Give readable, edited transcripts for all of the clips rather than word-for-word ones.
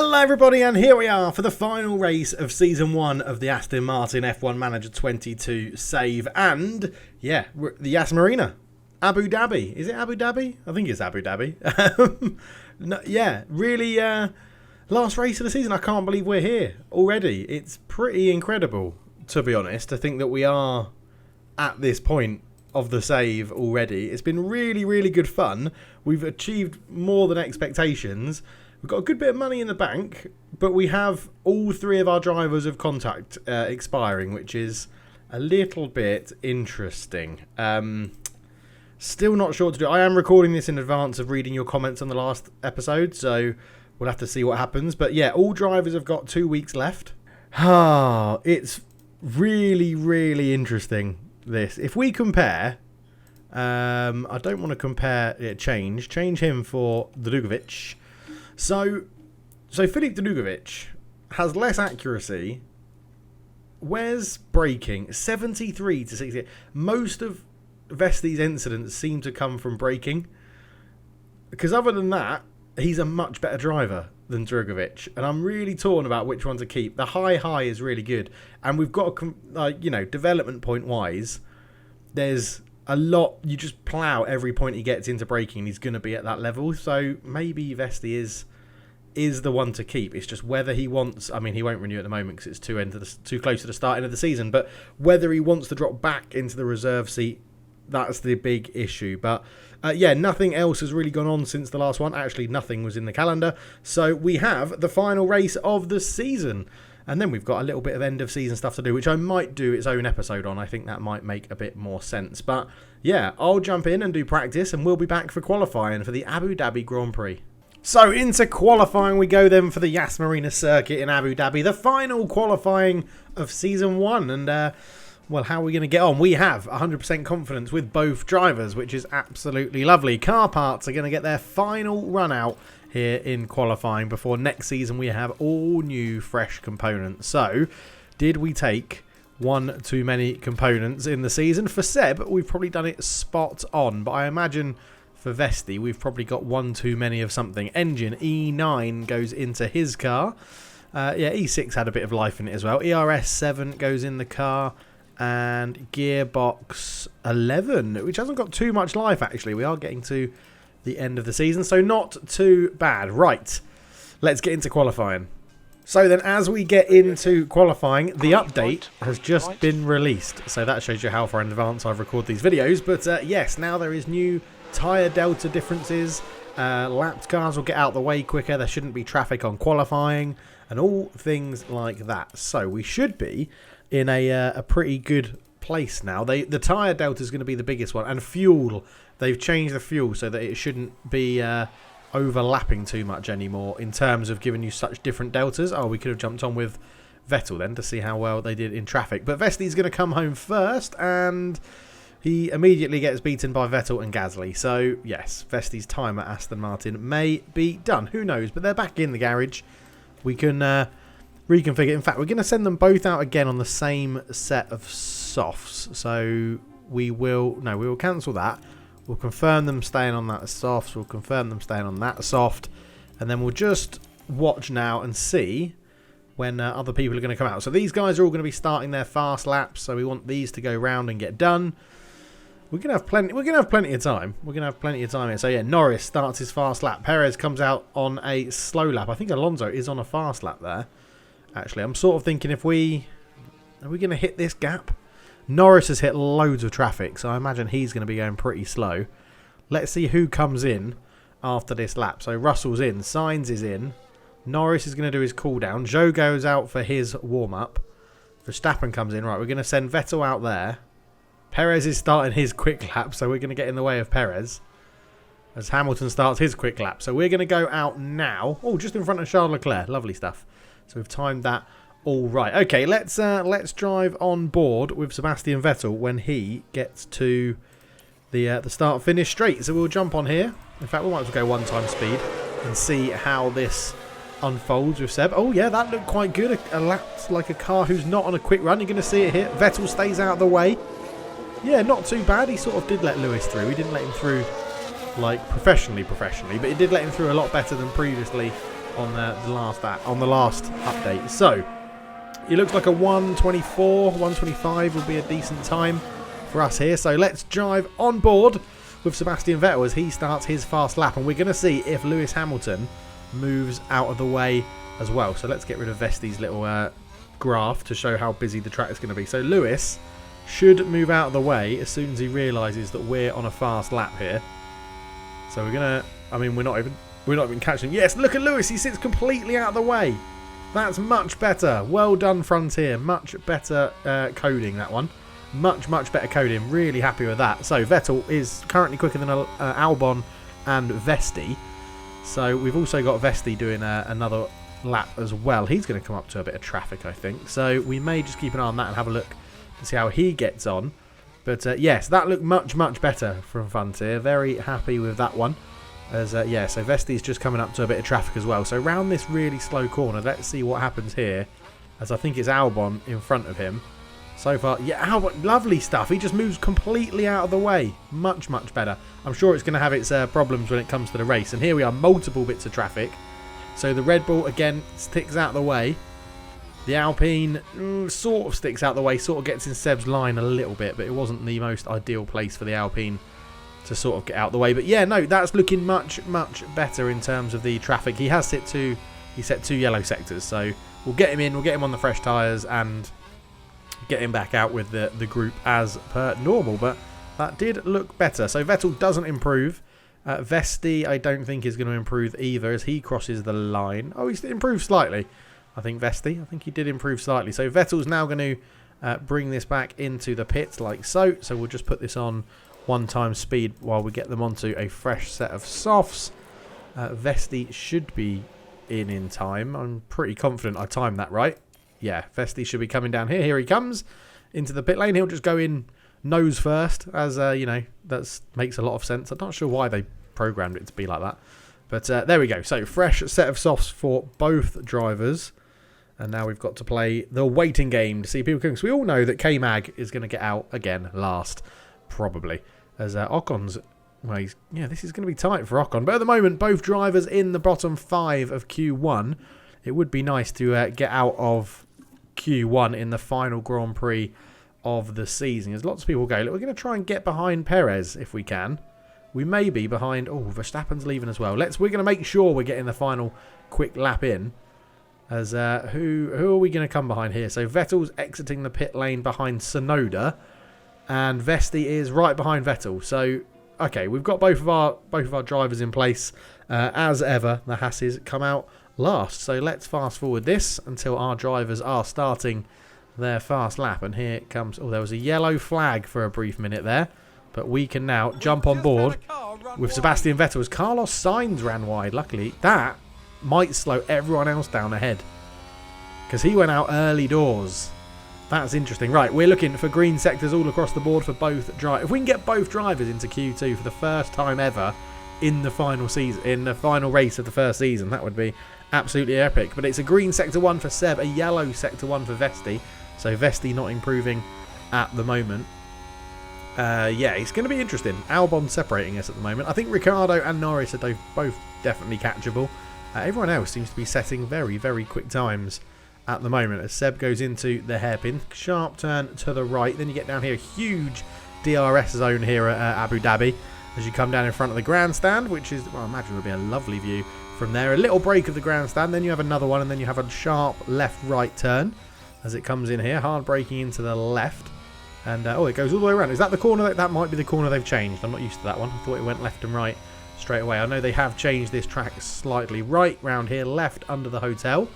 Hello everybody, and here we are for the final race of Season 1 of the Aston Martin F1 Manager 22 save, and yeah, the Yas Marina, Abu Dhabi. Is it Abu Dhabi? I think it's Abu Dhabi. No, yeah, really last race of the season. I can't believe we're here already. It's pretty incredible, to be honest. I think that we are at this point of the save already. It's been really, really good fun. We've achieved more than expectations. We've got a good bit of money in the bank, but we have all three of our drivers of contact expiring, which is a little bit interesting. Still not sure what to do. I am recording this in advance of reading your comments on the last episode, so we'll have to see what happens. But yeah, all drivers have got 2 weeks left. It's really, really interesting, this. If we compare, I don't want to compare, change him for Drugovic. So Filip Drugovic has less accuracy. Where's braking? 73 to 68. Most of Vesti's incidents seem to come from braking. Because other than that, he's a much better driver than Drugovic. And I'm really torn about which one to keep. The high is really good. And we've got, development point wise, there's a lot. You just plough every point he gets into braking, he's going to be at that level. So maybe Vesti is the one to keep. It's just whether he wants. I mean, he won't renew at the moment because it's too close to the start end of the season. But whether he wants to drop back into the reserve seat, that's the big issue. But yeah, nothing else has really gone on since the last one. Actually, nothing was in the calendar. So we have the final race of the season. And then we've got a little bit of end of season stuff to do, which I might do its own episode on. I think that might make a bit more sense. But yeah, I'll jump in and do practice, and we'll be back for qualifying for the Abu Dhabi Grand Prix. So into qualifying we go then for the Yas Marina Circuit in Abu Dhabi, the final qualifying of Season 1. And well, how are we going to get on? We have 100% confidence with both drivers, which is absolutely lovely. Car parts are going to get their final run out here in qualifying before next season we have all new fresh components. So did we take one too many components in the season? For Seb, we've probably done it spot on, but I imagine for Vesti we've probably got one too many of something. Engine E9 goes into his car. Yeah, E6 had a bit of life in it as well. ERS7 goes in the car, and gearbox 11, which hasn't got too much life actually. We are getting to the end of the season, so not too bad. Right, let's get into qualifying. So then, as we get into qualifying, the update has just been released, so that shows you how far in advance I've recorded these videos. But yes, now there is new tyre delta differences. Lapped cars will get out the way quicker. There shouldn't be traffic on qualifying and all things like that. So we should be in a pretty good place now. The tyre delta is going to be the biggest one, and fuel. They've changed the fuel so that it shouldn't be overlapping too much anymore in terms of giving you such different deltas. Oh, we could have jumped on with Vettel then to see how well they did in traffic. But Vesti's going to come home first, and he immediately gets beaten by Vettel and Gasly. So yes, Vesti's time at Aston Martin may be done. Who knows? But they're back in the garage. We can reconfigure. In fact, we're going to send them both out again on the same set of softs. So we will cancel that. We'll confirm them staying on that soft. We'll confirm them staying on that soft. And then we'll just watch now and see when other people are going to come out. So these guys are all going to be starting their fast laps. So we want these to go round and get done. We're going to have plenty. We're going to have plenty of time. We're going to have plenty of time here. So yeah, Norris starts his fast lap. Perez comes out on a slow lap. I think Alonso is on a fast lap there. Actually, I'm sort of thinking are we going to hit this gap? Norris has hit loads of traffic, so I imagine he's going to be going pretty slow. Let's see who comes in after this lap. So Russell's in, Sainz is in, Norris is going to do his cool down, Zhou goes out for his warm-up, Verstappen comes in. Right, we're going to send Vettel out there. Perez is starting his quick lap, so we're going to get in the way of Perez as Hamilton starts his quick lap. So we're going to go out now. Oh, just in front of Charles Leclerc. Lovely stuff. So we've timed that all right. Okay, let's drive on board with Sebastian Vettel when he gets to the start-finish straight. So we'll jump on here. In fact, we might as well go one-time speed and see how this unfolds with Seb. Oh yeah, that looked quite good. A lap like a car who's not on a quick run. You're going to see it here. Vettel stays out of the way. Yeah, not too bad. He sort of did let Lewis through. He didn't let him through like professionally, but he did let him through a lot better than previously on the last update. So it looks like a 1:24, 1:25 will be a decent time for us here. So let's drive on board with Sebastian Vettel as he starts his fast lap, and we're going to see if Lewis Hamilton moves out of the way as well. So let's get rid of Vesti's little graph to show how busy the track is going to be. So Lewis should move out of the way as soon as he realises that we're on a fast lap here. So we're going to, I mean, we're not even catching him. Yes, look at Lewis, he sits completely out of the way. That's much better. Well done, Frontier. Much better coding, that one. Much better coding. Really happy with that. So Vettel is currently quicker than Albon and Vesti. So we've also got Vesti doing another lap as well. He's going to come up to a bit of traffic, I think. So we may just keep an eye on that and have a look to see how he gets on. But yes, that looked much better from Frontier. Very happy with that one. As yeah, so Vesti's just coming up to a bit of traffic as well. So around this really slow corner, let's see what happens here. As I think it's Albon in front of him. So far, yeah, Albon, lovely stuff. He just moves completely out of the way. Much better. I'm sure it's going to have its problems when it comes to the race. And here we are, multiple bits of traffic. So the Red Bull, again, sticks out of the way. The Alpine sort of sticks out the way, sort of gets in Seb's line a little bit, but it wasn't the most ideal place for the Alpine to sort of get out the way. But yeah, no, that's looking much better in terms of the traffic. He has set two yellow sectors, so we'll get him in, we'll get him on the fresh tyres and get him back out with the group as per normal. But that did look better. So Vettel doesn't improve. Vesti, I don't think is going to improve either as he crosses the line. Oh, he's improved slightly. I think Vesti, I think he did improve slightly. So Vettel's now going to bring this back into the pits like so. So we'll just put this on 1x speed while we get them onto a fresh set of softs. Vesti should be in time. I'm pretty confident I timed that right. Yeah, Vesti should be coming down here. Here he comes into the pit lane. He'll just go in nose first, as you know, that makes a lot of sense. I'm not sure why they programmed it to be like that. But there we go. So fresh set of softs for both drivers. And now we've got to play the waiting game to see people coming. So we all know that K-Mag is going to get out again last, probably. As Ocon's, well, yeah, this is going to be tight for Ocon. But at the moment, both drivers in the bottom 5 of Q1. It would be nice to get out of Q1 in the final Grand Prix of the season. As lots of people go, look, we're going to try and get behind Perez if we can. We may be behind. Oh, Verstappen's leaving as well. We're going to make sure we're getting the final quick lap in. As who are we going to come behind here? So Vettel's exiting the pit lane behind Tsunoda, and Vesti is right behind Vettel. So okay, we've got both of our drivers in place. As ever, the Hasses come out last. So let's fast forward this until our drivers are starting their fast lap. And here it comes. Oh, there was a yellow flag for a brief minute there, but we can now jump on board with Sebastian Vettel as Carlos Sainz ran wide. Luckily, that might slow everyone else down ahead because he went out early doors. That's interesting. Right, we're looking for green sectors all across the board for both drivers. If we can get both drivers into Q2 for the first time ever in the final season, in the final race of the first season, that would be absolutely epic. But it's a green sector 1 for Seb, a yellow sector 1 for Vesti. So Vesti not improving at the moment. Yeah, it's going to be interesting. Albon separating us at the moment. I think Ricciardo and Norris are both definitely catchable. Everyone else seems to be setting very quick times at the moment as Seb goes into the hairpin. Sharp turn to the right. Then you get down here, a huge DRS zone here at Abu Dhabi as you come down in front of the grandstand, which is, well, I imagine would be a lovely view from there. A little break of the grandstand, then you have another one, and then you have a sharp left-right turn as it comes in here. Hard braking into the left. And, oh, it goes all the way around. Is that the corner? That might be the corner they've changed. I'm not used to that one. I thought it went left and right straight away. I know they have changed this track slightly. Right round here, left under the hotel.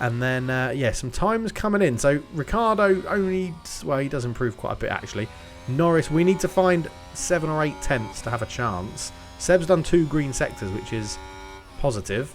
And then, yeah, some times coming in. So Ricciardo only, well, he does improve quite a bit, actually. Norris, we need to find 7 or 8 tenths to have a chance. Seb's done 2 green sectors, which is positive.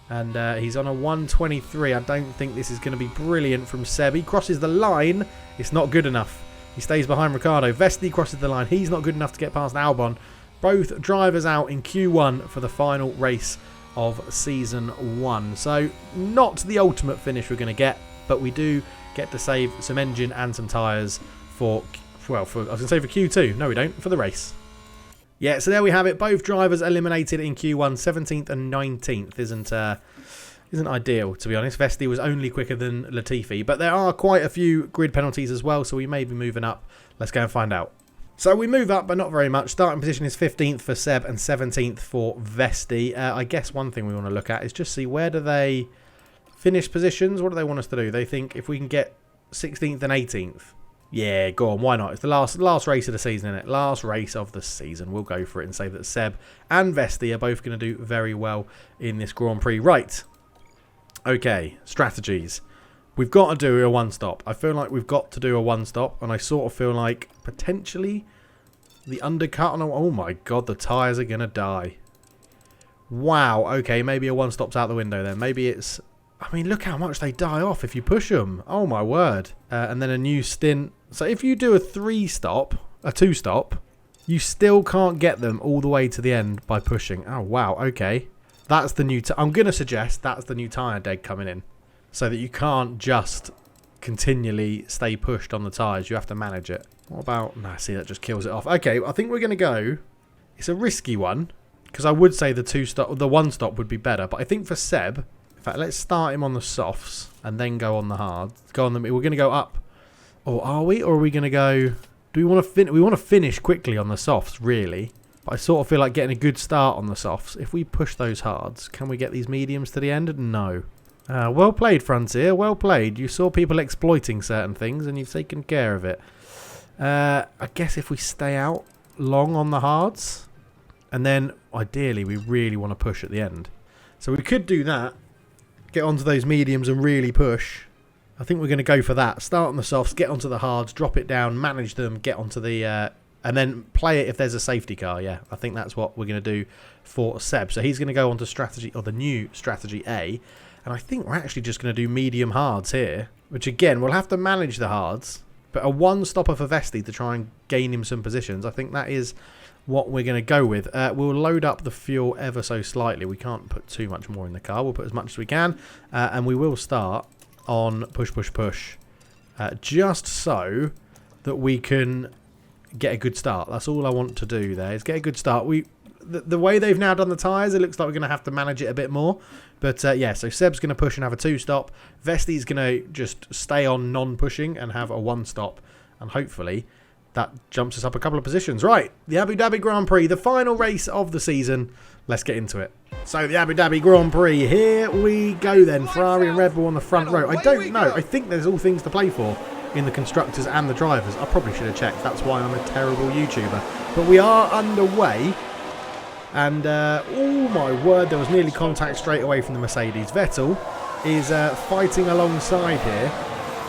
And he's on a 1:23. I don't think this is going to be brilliant from Seb. He crosses the line. It's not good enough. He stays behind Ricciardo. Vesti crosses the line. He's not good enough to get past Albon. Both drivers out in Q1 for the final race of Season 1. So, not the ultimate finish we're going to get, but we do get to save some engine and some tyres for, well, I was going to say for Q2. No, we don't. For the race. Yeah, so there we have it. Both drivers eliminated in Q1, 17th and 19th. Isn't ideal, to be honest. Vesti was only quicker than Latifi, but there are quite a few grid penalties as well, so we may be moving up. Let's go and find out. So we move up, but not very much. Starting position is 15th for Seb and 17th for Vesti. I guess one thing we want to look at is just see where do they finish positions. What do they want us to do? They think if we can get 16th and 18th. Yeah, go on, why not? It's the last race of the season, isn't it? Last race of the season. We'll go for it and say that Seb and Vesti are both going to do very well in this Grand Prix. Right. Okay, strategies. We've got to do a one-stop. I feel like we've got to do a one-stop, and I sort of feel like potentially the undercut. Oh my god, the tyres are going to die. Wow, okay, maybe a one-stop's out the window then. Maybe it's... I mean, look how much they die off if you push them. Oh my word. And then a new stint. So if you do a two-stop, you still can't get them all the way to the end by pushing. Oh wow, okay. That's the new... I'm going to suggest that's the new tyre deg coming in. So that you can't just continually stay pushed on the tyres. You have to manage it. What about... Nah, see, that just kills it off. Okay, I think we're going to go... It's a risky one. Because I would say the one-stop would be better. But I think for Seb... In fact, let's start him on the softs and then go on the hard. Go on the... We're going to go up. Or are we? Or are we going to go... Do we want to we want to finish quickly on the softs, really. But I sort of feel like getting a good start on the softs. If we push those hards, can we get these mediums to the end? No. Well played, Frontier. Well played. You saw people exploiting certain things and you've taken care of it. I guess if we stay out long on the hards, and then ideally we really want to push at the end. So we could do that. Get onto those mediums and really push. I think we're going to go for that. Start on the softs, get onto the hards, drop it down, manage them, get onto the... and then play it if there's a safety car. Yeah, I think that's what we're going to do for Seb. So he's going to go on to strategy, or the new strategy A. And I think we're actually just going to do medium hards here. Which again, we'll have to manage the hards. But a one-stopper for Vesti to try and gain him some positions. I think that is what we're going to go with. We'll load up the fuel ever so slightly. We can't put too much more in the car. We'll put as much as we can. And we will start on push, push, push. Just so that we can... get a good start. That's all I want to do there, is get a good start. The way they've now done the tyres, it looks like we're going to have to manage it a bit more. But yeah, so Seb's going to push and have a two-stop. Vesti's going to just stay on non-pushing and have a one-stop. And hopefully that jumps us up a couple of positions. Right, the Abu Dhabi Grand Prix, the final race of the season. Let's get into it. So the Abu Dhabi Grand Prix, here we go then. Ferrari and Red Bull on the front row. I don't know. I think there's all things to play for in the constructors and the drivers. I probably should have checked. That's why I'm a terrible YouTuber. But we are underway. And, oh my word, there was nearly contact straight away from the Mercedes. Vettel is fighting alongside here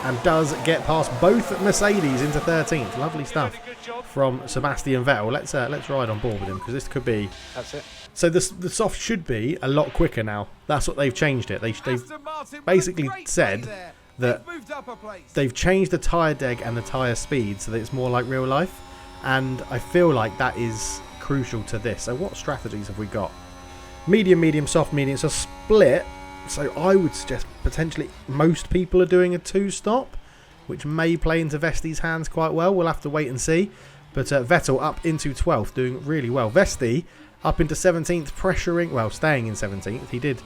and does get past both Mercedes into 13th. Lovely stuff from Sebastian Vettel. Let's ride on board with him, because this could be... That's it. So the soft should be a lot quicker now. That's what they've changed it. They've basically said that they've changed the tyre deg and the tyre speed so that it's more like real life, and I feel like that is crucial to this. So what strategies have we got? Medium, medium, soft, medium. So split. So I would suggest potentially most people are doing a two-stop, which may play into Vesti's hands quite well. We'll have to wait and see. But Vettel up into 12th, doing really well. Vesti up into 17th, pressuring, well, staying in 17th. He did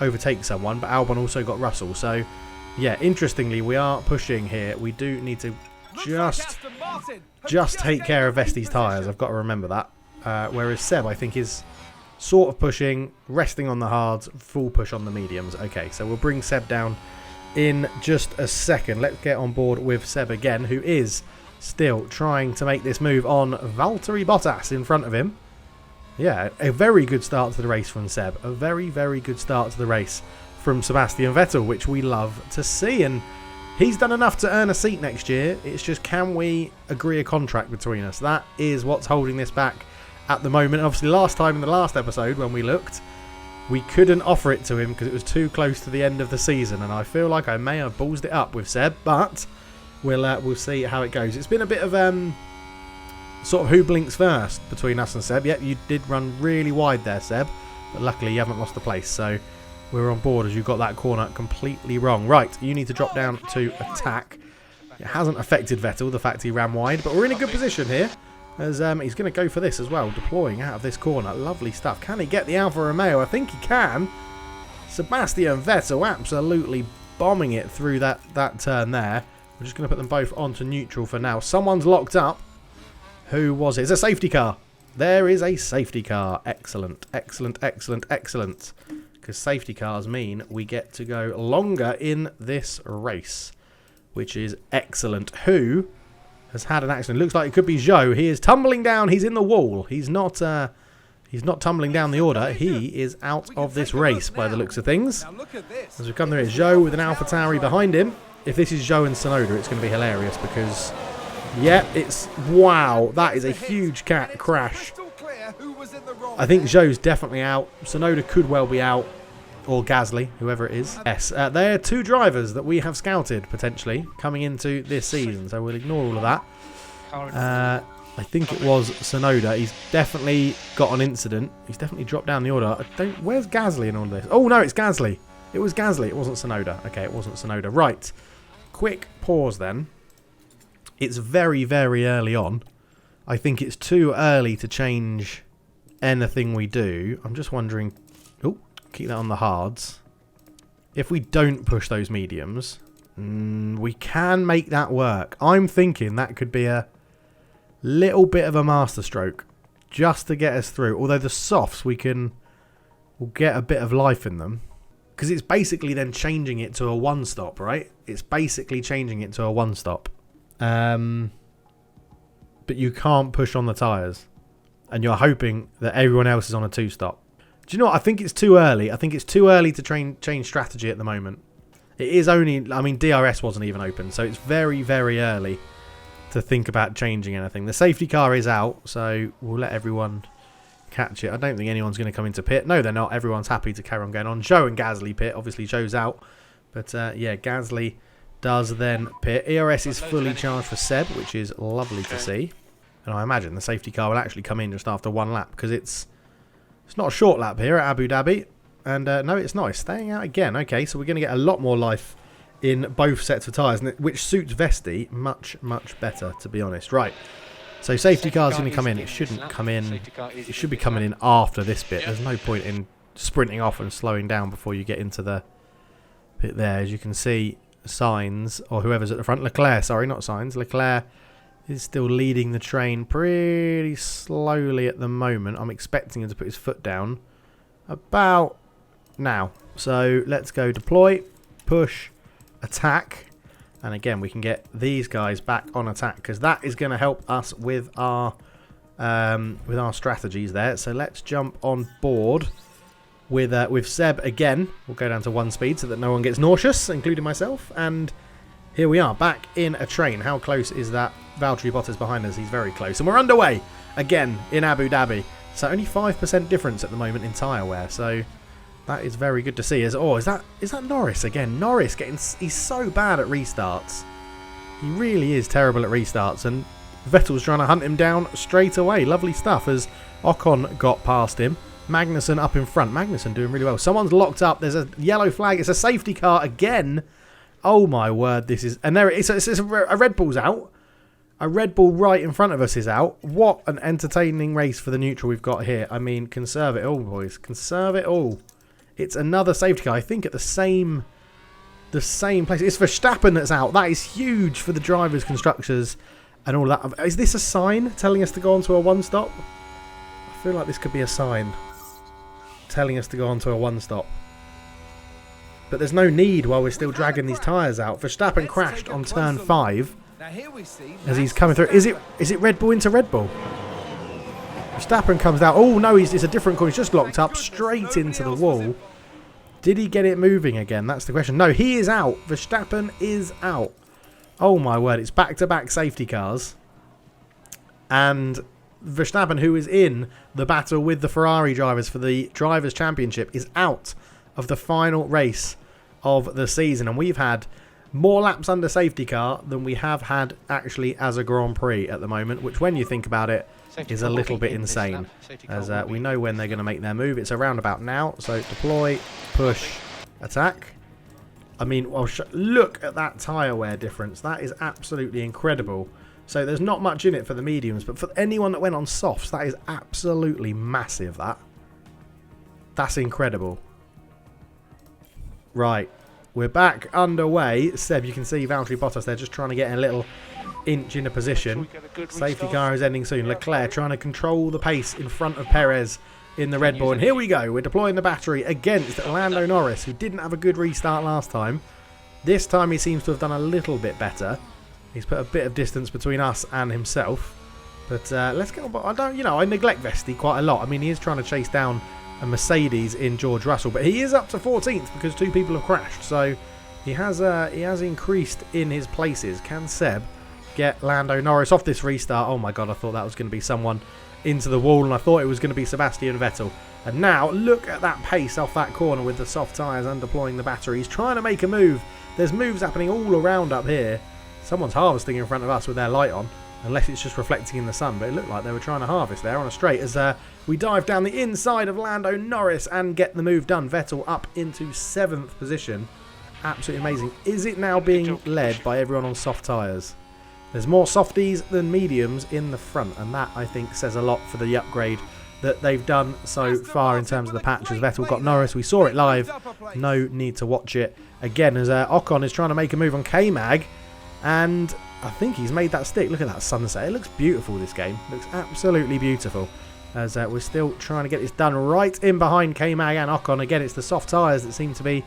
overtake someone, but Albon also got Russell. So yeah, interestingly, we are pushing here. We do need to just take care of Vesti's tyres. I've got to remember that. Whereas Seb, I think, is sort of pushing, resting on the hards, full push on the mediums. Okay, so we'll bring Seb down in just a second. Let's get on board with Seb again, who is still trying to make this move on Valtteri Bottas in front of him. Yeah, a very good start to the race from Seb. A very, very good start to the race from Sebastian Vettel, which we love to see. And he's done enough to earn a seat next year. It's just, can we agree a contract between us? That is what's holding this back at the moment. Obviously, last time in the last episode when we looked, we couldn't offer it to him because it was too close to the end of the season. And I feel like I may have ballsed it up with Seb, but we'll see how it goes. It's been a bit of sort of who blinks first between us and Seb. Yep, you did run really wide there, Seb, but luckily you haven't lost the place. So we're on board as you got that corner completely wrong. Right, you need to drop down to attack. It hasn't affected Vettel, the fact he ran wide, but we're in a good position here. as he's going to go for this as well, deploying out of this corner. Lovely stuff. Can he get the Alfa Romeo? I think he can. Sebastian Vettel absolutely bombing it through that turn there. We're just going to put them both onto neutral for now. Someone's locked up. Who was it? It's a safety car. There is a safety car. Excellent, excellent, excellent, excellent. Because safety cars mean we get to go longer in this race, which is excellent. Who has had an accident? Looks like it could be Zhou. He is tumbling down. He's in the wall. He's not tumbling down the order. He is out of this race by the looks of things. As we come there, it's Zhou with an AlphaTauri behind him. If this is Zhou and Tsunoda, it's going to be hilarious because, yeah, it's, wow, that is a huge crash. I think Zhou's definitely out. Tsunoda could well be out. Or Gasly, whoever it is. Yes, they're two drivers that we have scouted, potentially, coming into this season. So we'll ignore all of that. I think it was Tsunoda. He's definitely got an incident. He's definitely dropped down the order. Where's Gasly in all of this? Oh, no, it's Gasly. It was Gasly. It wasn't Tsunoda. Okay, it wasn't Tsunoda. Right. Quick pause then. It's very, very early on. I think it's too early to change anything we do. I'm just wondering... Oh, keep that on the hards. If we don't push those mediums, we can make that work. I'm thinking that could be a little bit of a masterstroke just to get us through. Although the softs, we'll get a bit of life in them. Because it's basically then changing it to a one-stop, right? It's basically changing it to a one-stop. But you can't push on the tyres. And you're hoping that everyone else is on a two-stop. Do you know what? I think it's too early. I think it's too early to change strategy at the moment. It is only... I mean, DRS wasn't even open. So it's very, very early to think about changing anything. The safety car is out. So we'll let everyone catch it. I don't think anyone's going to come into pit. No, they're not. Everyone's happy to carry on going on. Zhou and Gasly pit. Obviously, Zhou's out. But, yeah, Gasly does then pit. ERS is fully charged for Seb, which is lovely to see. And I imagine the safety car will actually come in just after one lap because it's not a short lap here at Abu Dhabi. And no, it's not. It's staying out again. Okay, so we're going to get a lot more life in both sets of tyres, which suits Vesti much, much better, to be honest. Right, so safety car's going to come in. It shouldn't come in. It should be coming in after this bit. There's no point in sprinting off and slowing down before you get into the bit there. As you can see, Sainz, or whoever's at the front, Leclerc, sorry, not Sainz, Leclerc is still leading the train pretty slowly at the moment. I'm expecting him to put his foot down about now. So let's go deploy, push, attack. And again, we can get these guys back on attack because that is going to help us with our strategies there. So let's jump on board with Seb again. We'll go down to 1 speed so that no one gets nauseous, including myself. And here we are, back in a train. How close is that? Valtteri Bottas behind us. He's very close. And we're underway again in Abu Dhabi. So only 5% difference at the moment in tyre wear. So that is very good to see. Is that Norris again? Norris he's so bad at restarts. He really is terrible at restarts. And Vettel's trying to hunt him down straight away. Lovely stuff as Ocon got past him. Magnussen up in front. Magnussen doing really well. Someone's locked up. There's a yellow flag. It's a safety car again. Oh my word, this is... And there it is. It's a Red Bull's out. A Red Bull right in front of us is out. What an entertaining race for the neutral we've got here. I mean, conserve it all, boys. Conserve it all. It's another safety car. I think at the same place. It's Verstappen that's out. That is huge for the drivers, constructors, and all that. Is this a sign telling us to go on to a one-stop? I feel like this could be a sign telling us to go on to a one-stop. But there's no need while we're still dragging these tyres out. Verstappen crashed on turn 5 as he's coming through. Is it Red Bull into Red Bull? Verstappen comes down. Oh no, it's a different corner. He's just locked up straight into the wall. Did he get it moving again? That's the question. No, he is out. Verstappen is out. Oh my word, it's back-to-back safety cars. And Verstappen, who is in the battle with the Ferrari drivers for the Drivers' Championship, is out of the final race of the season. And we've had more laps under safety car than we have had actually as a Grand Prix at the moment, which when you think about it is a little bit insane, as we know when they're going to make their move. It's around about now. So deploy, push, attack. I mean, well, look at that tyre wear difference. That is absolutely incredible. So there's not much in it for the mediums, but for anyone that went on softs, that is absolutely massive, that. That's incredible. Right, we're back underway. Seb, you can see Valtteri Bottas there just trying to get a little inch into position. Safety car is ending soon. Leclerc trying to control the pace in front of Perez in the Red Bull. And here we go. We're deploying the battery against Lando Norris, who didn't have a good restart last time. This time he seems to have done a little bit better. He's put a bit of distance between us and himself. But let's get on. I neglect Vesti quite a lot. I mean, he is trying to chase down a Mercedes in George Russell, but he is up to 14th because 2 people have crashed. So he has increased in his places. Can Seb get Lando Norris off this restart? Oh my god, I thought that was going to be someone into the wall, and I thought it was going to be Sebastian Vettel. And now look at that pace off that corner with the soft tyres and deploying the battery. He's trying to make a move. There's moves happening all around up here. Someone's harvesting in front of us with their light on, unless it's just reflecting in the sun, but it looked like they were trying to harvest there on a straight as we dive down the inside of Lando Norris and get the move done. Vettel up into 7th position. Absolutely amazing. Is it now being led by everyone on soft tyres? There's more softies than mediums in the front, and that, I think, says a lot for the upgrade that they've done so far in terms of the patches. Vettel got Norris. We saw it live. No need to watch it again as Ocon is trying to make a move on K-Mag, and I think he's made that stick. Look at that sunset. It looks beautiful, this game. It looks absolutely beautiful. As we're still trying to get this done right in behind K-Mag and Ocon. Again, it's the soft tyres that seem to be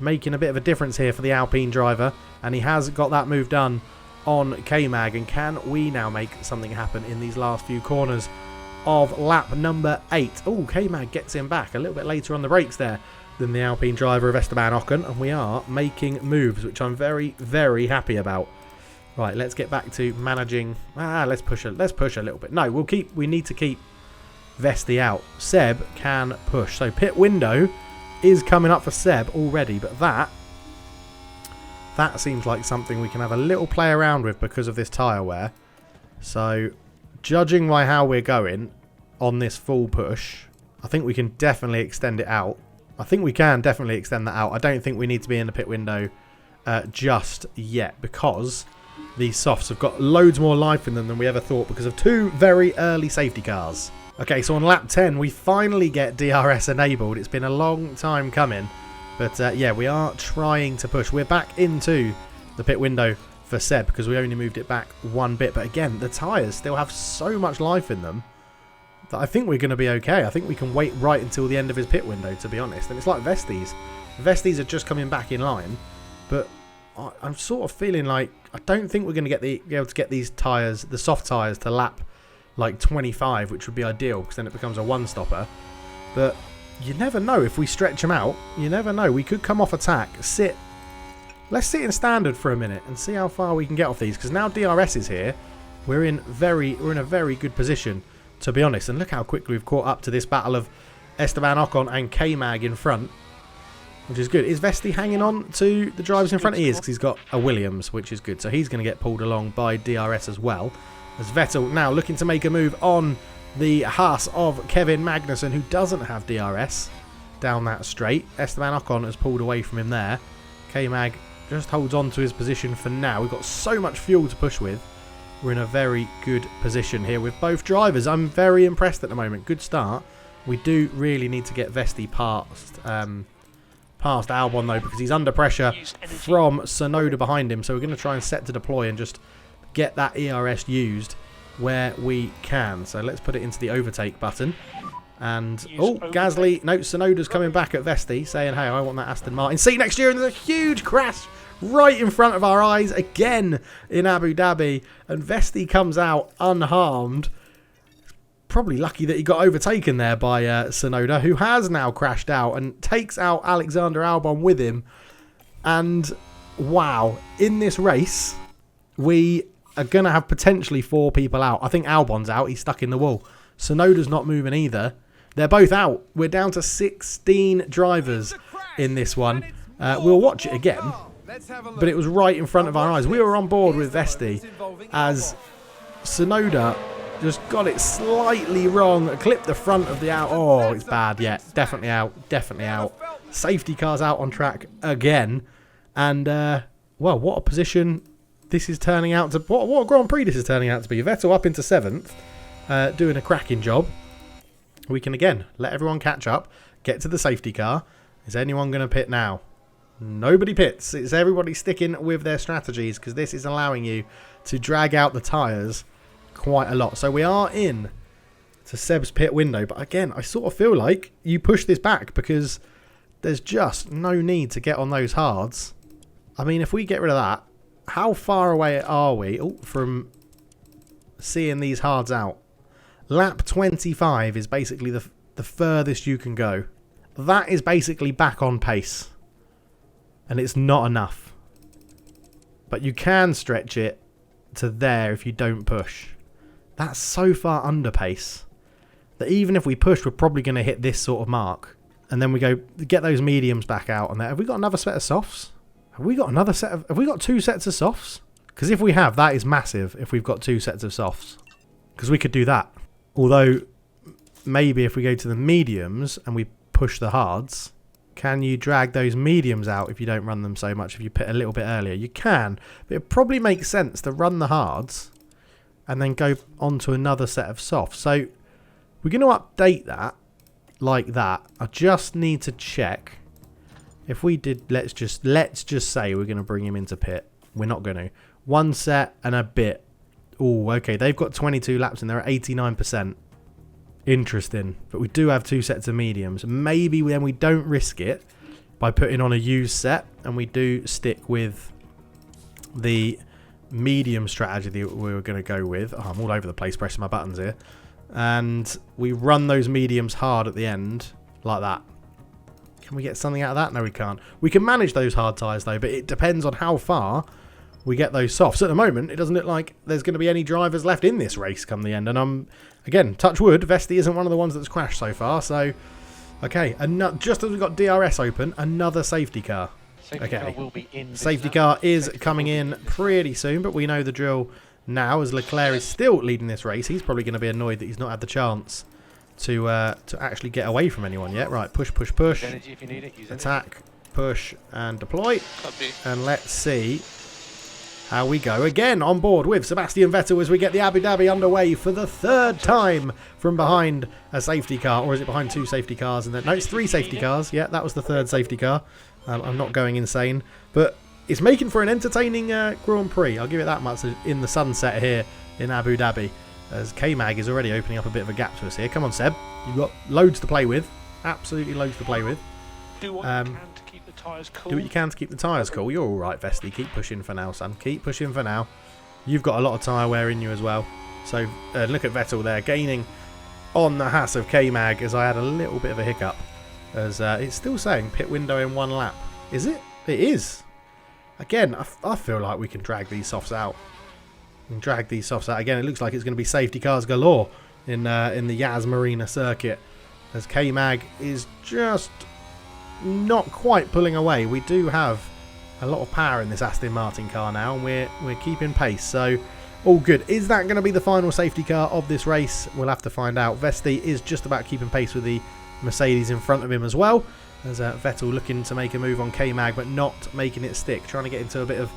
making a bit of a difference here for the Alpine driver. And he has got that move done on K-Mag. And can we now make something happen in these last few corners of lap number 8? Oh, K-Mag gets him back a little bit later on the brakes there than the Alpine driver of Esteban Ocon. And we are making moves, which I'm very, very happy about. Right, let's get back to managing. Let's push a little bit. No, we need to keep Vesti out. Seb can push. So pit window is coming up for Seb already, but that seems like something we can have a little play around with because of this tyre wear. So judging by how we're going on this full push, I think we can definitely extend it out. I think we can definitely extend that out. I don't think we need to be in the pit window just yet because these softs have got loads more life in them than we ever thought because of 2 very early safety cars. Okay, so on lap 10, we finally get DRS enabled. It's been a long time coming. But yeah, we are trying to push. We're back into the pit window for Seb because we only moved it back 1 bit. But again, the tyres still have so much life in them that I think we're going to be okay. I think we can wait right until the end of his pit window, to be honest. And it's like Vesties. Vesties are just coming back in line. But I'm sort of feeling like I don't think we're going to be able to get these tyres, the soft tyres, to lap like 25, which would be ideal because then it becomes a one-stopper. But you never know if we stretch them out. You never know. We could come off attack, sit. Let's sit in standard for a minute and see how far we can get off these because now DRS is here. We're in a very good position, to be honest. And look how quickly we've caught up to this battle of Esteban Ocon and K-Mag in front, which is good. Is Vesti hanging on to the drivers in front? He is because he's got a Williams, which is good. So he's going to get pulled along by DRS as well. As Vettel now looking to make a move on the Haas of Kevin Magnussen, who doesn't have DRS down that straight. Esteban Ocon has pulled away from him there. K-Mag just holds on to his position for now. We've got so much fuel to push with. We're in a very good position here with both drivers. I'm very impressed at the moment. Good start. We do really need to get Vesti past Albon though because he's under pressure from Tsunoda behind him. So we're going to try and set to deploy and just get that ERS used where we can. So let's put it into the overtake button. And, Gasly, no, Tsunoda's coming back at Vesti saying, hey, I want that Aston Martin seat next year. And there's a huge crash right in front of our eyes again in Abu Dhabi. And Vesti comes out unharmed. Probably lucky that he got overtaken there by Tsunoda, who has now crashed out and takes out Alexander Albon with him. And, wow, in this race, we are going to have potentially 4 people out. I think Albon's out. He's stuck in the wall. Tsunoda's not moving either. They're both out. We're down to 16 drivers in this one. We'll watch it again. But it was right in front of our eyes. We were on board with Vesti as Tsunoda just got it slightly wrong. Clipped the front of the out. Oh, it's bad. Yeah, definitely out. Definitely out. Safety car's out on track again. And, well, what a position this is turning out to... What a Grand Prix this is turning out to be. Vettel up into 7th, doing a cracking job. We can, again, let everyone catch up, get to the safety car. Is anyone going to pit now? Nobody pits. It's everybody sticking with their strategies because this is allowing you to drag out the tyres quite a lot. So we are in to Seb's pit window. But again, I sort of feel like you push this back because there's just no need to get on those hards. I mean, if we get rid of that, how far away are we from seeing these hards out? Lap 25 is basically the furthest you can go. That is basically back on pace. And it's not enough. But you can stretch it to there if you don't push. That's so far under pace that even if we push, we're probably going to hit this sort of mark. And then we go get those mediums back out on there. Have we got another set of softs? Have we got two sets of softs? Because if we have, that is massive if we've got 2 sets of softs. Because we could do that. Although, maybe if we go to the mediums and we push the hards, can you drag those mediums out if you don't run them so much? If you pit a little bit earlier, you can. But it probably makes sense to run the hards and then go on to another set of softs. So we're going to update that like that. I just need to check if we did. Let's just say we're going to bring him into pit. We're not going to. 1 set and a bit. Oh, okay. They've got 22 laps and they're at 89%. Interesting. But we do have 2 sets of mediums. Maybe then we don't risk it by putting on a used set and we do stick with the medium strategy that we were going to go with. Oh, I'm all over the place pressing my buttons here. And we run those mediums hard at the end like that. Can we get something out of that? No, we can't. We can manage those hard tyres though, but it depends on how far we get those softs. At the moment, it doesn't look like there's going to be any drivers left in this race come the end. And again, touch wood, Vesti isn't one of the ones that's crashed so far. So, okay, just as we've got DRS open, another safety car. Safety car is coming in pretty soon, but we know the drill now as Leclerc is still leading this race. He's probably going to be annoyed that he's not had the chance to actually get away from anyone yet. Right, push, push, push. Attack, push, and deploy. And let's see how we go again on board with Sebastian Vettel as we get the Abu Dhabi underway for the 3rd time from behind a safety car. Or is it behind 2 safety cars? And then no, it's 3 safety cars. Yeah, that was the 3rd safety car. I'm not going insane. But it's making for an entertaining Grand Prix. I'll give it that much in the sunset here in Abu Dhabi. As K-Mag is already opening up a bit of a gap to us here. Come on, Seb. You've got loads to play with. Absolutely loads to play with. Do what you can to keep the tyres cool. Do what you can to keep the tyres cool. You're all right, Vesti. Keep pushing for now, son. Keep pushing for now. You've got a lot of tyre wear in you as well. So look at Vettel there, gaining on the Haas of K-Mag as I had a little bit of a hiccup. As it's still saying pit window in 1 lap. Is it? It is. Again, I feel like we can drag these softs out. Again, it looks like it's going to be safety cars galore in the Yas Marina Circuit. As K-Mag is just not quite pulling away. We do have a lot of power in this Aston Martin car now, and we're keeping pace. So all good. Is that going to be the final safety car of this race? We'll have to find out. Vesti is just about keeping pace with the Mercedes in front of him as well. As Vettel looking to make a move on K-Mag, but not making it stick. Trying to get into a bit of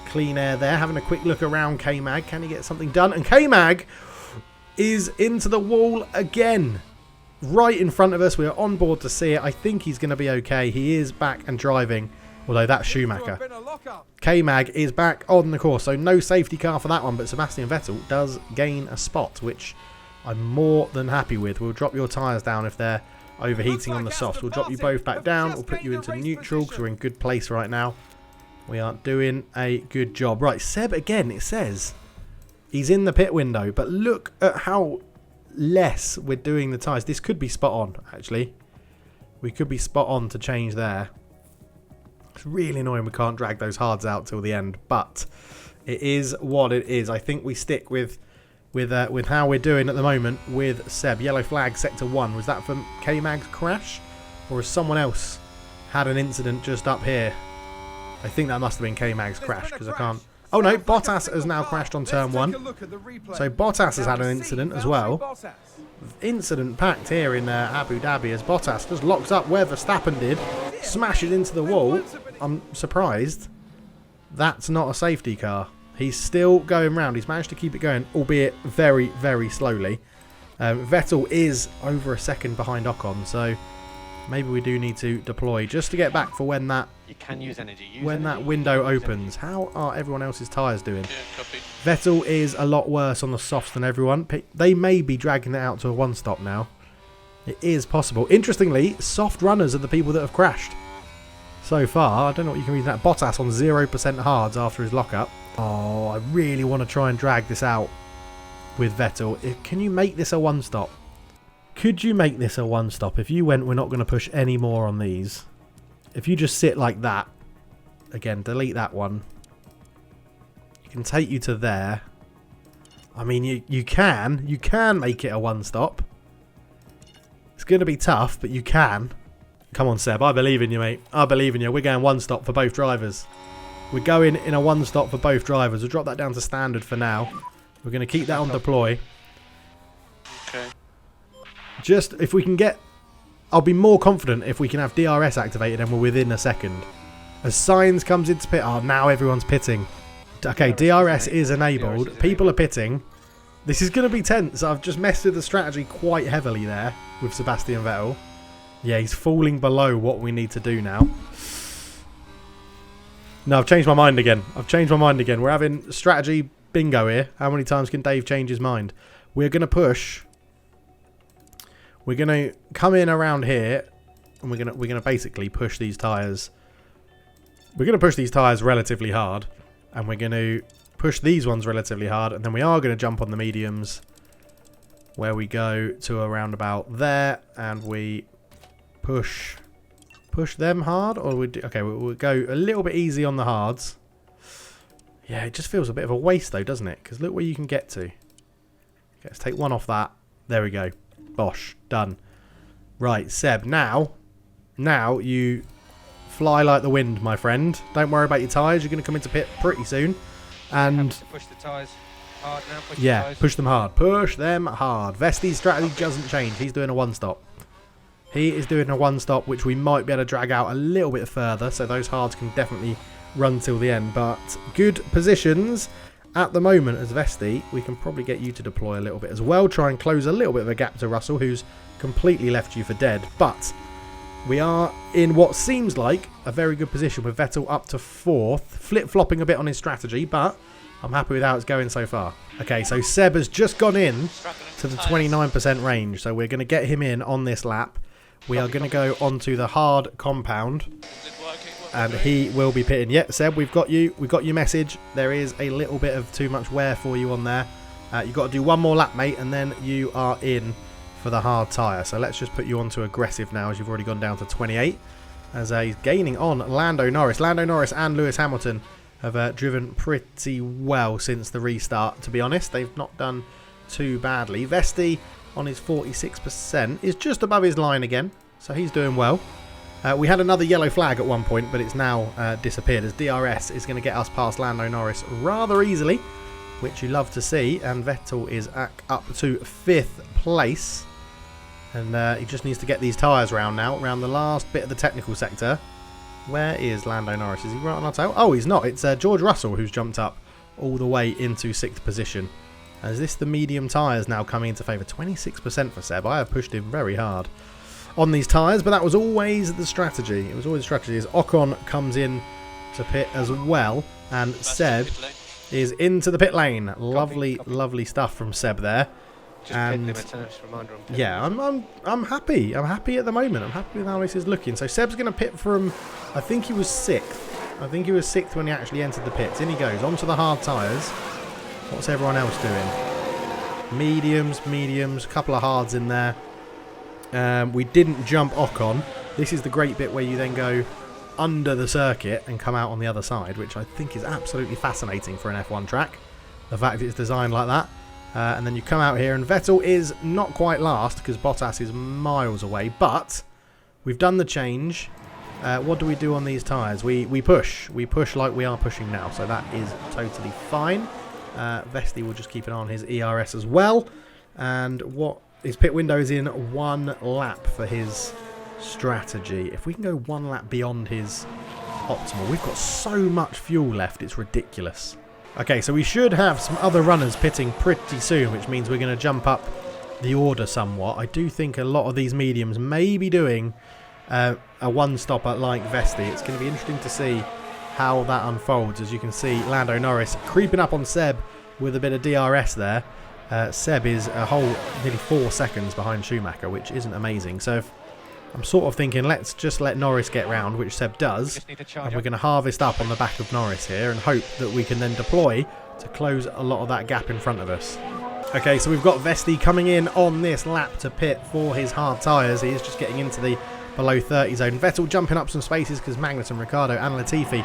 clean air there. Having a quick look around K-Mag. Can he get something done? And K-Mag is into the wall again. Right in front of us. We're on board to see it. I think he's going to be okay. He is back and driving. Although that's Schumacher. K-Mag is back on the course. So no safety car for that one. But Sebastian Vettel does gain a spot, which I'm more than happy with. We'll drop your tyres down if they're overheating on the softs. We'll drop you both back down. We'll put you into neutral because we're in good place right now. We are doing a good job. Right, Seb again, it says he's in the pit window. But look at how less we're doing the tyres. This could be spot on, actually. We could be spot on to change there. It's really annoying we can't drag those hards out till the end. But it is what it is. I think we stick with how we're doing at the moment with Seb. Yellow flag, sector 1. Was that from K-Mag's crash? Or has someone else had an incident just up here? I think that must have been K-Mag's crash because I can't... Oh no, Bottas has now crashed on turn 1. So Bottas has had an incident as well. Incident packed here in Abu Dhabi as Bottas just locks up where Verstappen did. Smashes into the wall. I'm surprised that's not a safety car. He's still going round. He's managed to keep it going, albeit very, very slowly. Vettel is over a second behind Ocon, so maybe we do need to deploy just to get back for when that You can use energy. that window opens. How are everyone else's tyres doing? Vettel is a lot worse on the softs than everyone. They may be dragging it out to a one-stop now. It is possible. Interestingly, soft runners are the people that have crashed so far. I don't know what you can read that. Bottas on 0% hards after his lockup. Oh, I really want to try and drag this out with Vettel. Can you make this a one-stop? Could you make this a one-stop? If you went, we're not going to push any more on these. If you just sit like that, again, delete that one. You can take you to there. I mean, you can make it a one-stop. It's going to be tough, but you can. Come on, Seb. I believe in you, mate. I believe in you. We're going one-stop for both drivers. We're going in a one-stop for both drivers. We'll drop that down to standard for now. We're going to keep that on deploy. Okay. Just, if we can get... I'll be more confident if we can have DRS activated and we're within a second. As Sainz comes into pit... Oh, now everyone's pitting. Okay, DRS is enabled. People are pitting. This is going to be tense. I've just messed with the strategy quite heavily there with Sebastian Vettel. Yeah, he's falling below what we need to do now. No, I've changed my mind again. We're having strategy bingo here. How many times can Dave change his mind? We're going to push. We're going to come in around here. And we're going to basically push these tyres. We're going to push these tyres relatively hard. And we're going to push these ones relatively hard. And then we are going to jump on the mediums. Where we go to around about there. And we push them hard, or we'll go a little bit easy on the hards. Yeah, it just feels a bit of a waste though, doesn't it? Because look where you can get to. Okay, let's take one off that. There we go. Bosh, done. Right, Seb, now you fly like the wind, my friend. Don't worry about your tyres. You're going to come into pit pretty soon. And push the tyres hard now. Push them hard. Push them hard. Vesti's strategy doesn't change. He's doing a one-stop. He is doing a one-stop, which we might be able to drag out a little bit further, so those hards can definitely run till the end. But good positions at the moment as Vesti. We can probably get you to deploy a little bit as well. Try and close a little bit of a gap to Russell, who's completely left you for dead. But we are in what seems like a very good position with Vettel up to 4th. Flip-flopping a bit on his strategy, but I'm happy with how it's going so far. Okay, so Seb has just gone in to the 29% range, so we're going to get him in on this lap. We are going to go onto the hard compound, and he will be pitting. Yeah, Seb, we've got you. We've got your message. There is a little bit of too much wear for you on there. You've got to do one more lap, mate, and then you are in for the hard tyre. So let's just put you onto aggressive now, as you've already gone down to 28. As he's gaining on Lando Norris. Lando Norris and Lewis Hamilton have driven pretty well since the restart, to be honest. They've not done too badly. Vesti on his 46% is just above his line again, so he's doing well. We had another yellow flag at one point, but it's now disappeared, as DRS is going to get us past Lando Norris rather easily, which you love to see. And Vettel is up to 5th place, and he just needs to get these tyres round now, around the last bit of the technical sector. Where is Lando Norris? Is he right on our tail? Oh, he's not. It's George Russell who's jumped up all the way into 6th position. Is this the medium tyres now coming into favour? 26% for Seb. I have pushed him very hard on these tyres, but that was always the strategy. It was always the strategy as Ocon comes in to pit as well, and Seb is into the pit lane. Lovely, lovely stuff from Seb there. And yeah, I'm happy. I'm happy at the moment. I'm happy with how this is looking. So Seb's going to pit from, I think he was 6th. I think he was 6th when he actually entered the pits. In he goes onto the hard tyres. What's everyone else doing? Mediums, a couple of hards in there. We didn't jump Ocon. This is the great bit where you then go under the circuit and come out on the other side, which I think is absolutely fascinating for an F1 track. The fact it's designed like that. And then you come out here, and Vettel is not quite last because Bottas is miles away, but we've done the change. What do we do on these tyres? We push. We push like we are pushing now, so that is totally fine. Vesti will just keep an eye on his ERS as well. And what his pit window is in 1 lap for his strategy. If we can go 1 lap beyond his optimal, we've got so much fuel left, it's ridiculous. Okay, so we should have some other runners pitting pretty soon, which means we're going to jump up the order somewhat. I do think a lot of these mediums may be doing a one-stopper like Vesti. It's going to be interesting to see how that unfolds. As you can see, Lando Norris creeping up on Seb with a bit of DRS there. Seb is a whole nearly 4 seconds behind Schumacher, which isn't amazing. So if, I'm sort of thinking let's just let Norris get round, which Seb does. And we're going to harvest up on the back of Norris here and hope that we can then deploy to close a lot of that gap in front of us. Okay, so we've got Vesti coming in on this lap to pit for his hard tyres. He is just getting into the below 30 zone. Vettel jumping up some spaces because Magnussen, Ricciardo and Latifi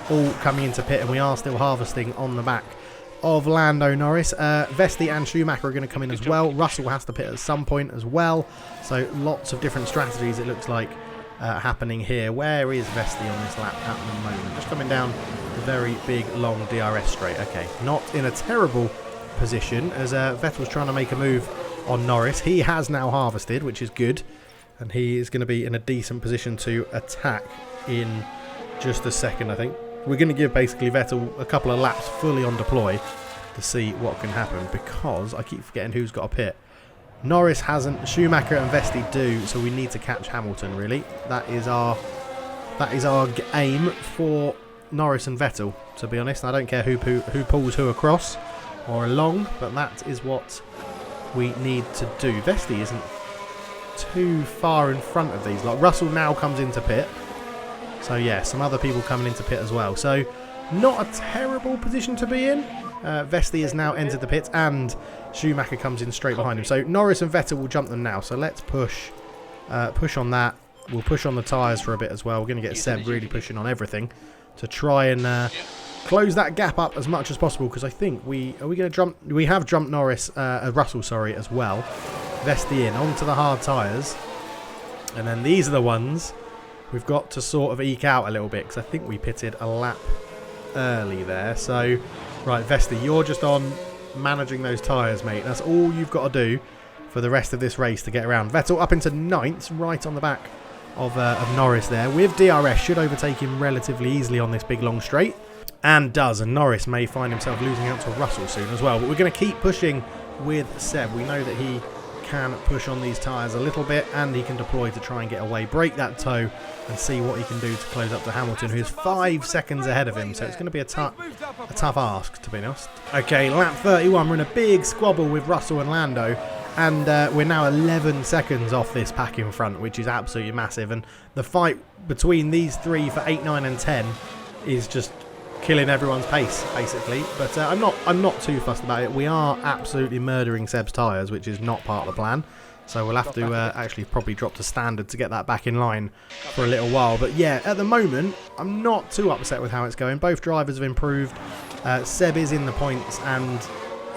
all coming into pit, and we are still harvesting on the back of Lando Norris. Vesti and Schumacher are going to come in as well. Russell has to pit at some point as well. So lots of different strategies, it looks like, happening here. Where is Vesti on this lap at the moment? Just coming down a very big, long DRS straight. Okay, not in a terrible position as Vettel's trying to make a move on Norris. He has now harvested, which is good. And he is going to be in a decent position to attack in just a second, I think. We're going to give basically Vettel a couple of laps fully on deploy to see what can happen, because I keep forgetting who's got a pit. Norris hasn't, Schumacher and Vesti do, so we need to catch Hamilton, really. That is our aim for Norris and Vettel, to be honest. I don't care who pulls who across or along, but that is what we need to do. Vesti isn't too far in front of these. Like Russell now comes into pit. So yeah, some other people coming into pit as well. So not a terrible position to be in. Vesti has now entered the pit and Schumacher comes in straight behind him. So Norris and Vettel will jump them now. So let's push on that. We'll push on the tyres for a bit as well. We're going to get Seb really pushing on everything to try and close that gap up as much as possible, because I think we have jumped Norris, Russell, sorry, as well. Vesti in onto the hard tyres, and then these are the ones we've got to sort of eke out a little bit, because I think we pitted a lap early there. So right, Vesti, you're just on managing those tyres, mate. That's all you've got to do for the rest of this race to get around. Vettel up into 9th, right on the back of Norris there with DRS. Should overtake him relatively easily on this big long straight, and does, and Norris may find himself losing out to Russell soon as well. But we're going to keep pushing with Seb. We know that he can push on these tyres a little bit, and he can deploy to try and get away, break that toe, and see what he can do to close up to Hamilton, who's 5 seconds ahead of him. So it's going to be a tough ask, to be honest. Okay, lap 31, we're in a big squabble with Russell and Lando, and we're now 11 seconds off this pack in front, which is absolutely massive. And the fight between these three for 8, 9 and 10 is just killing everyone's pace, basically. But I'm not too fussed about it. We are absolutely murdering Seb's tyres, which is not part of the plan. So we'll have to actually probably drop to standard to get that back in line for a little while. But yeah, at the moment, I'm not too upset with how it's going. Both drivers have improved. Seb is in the points and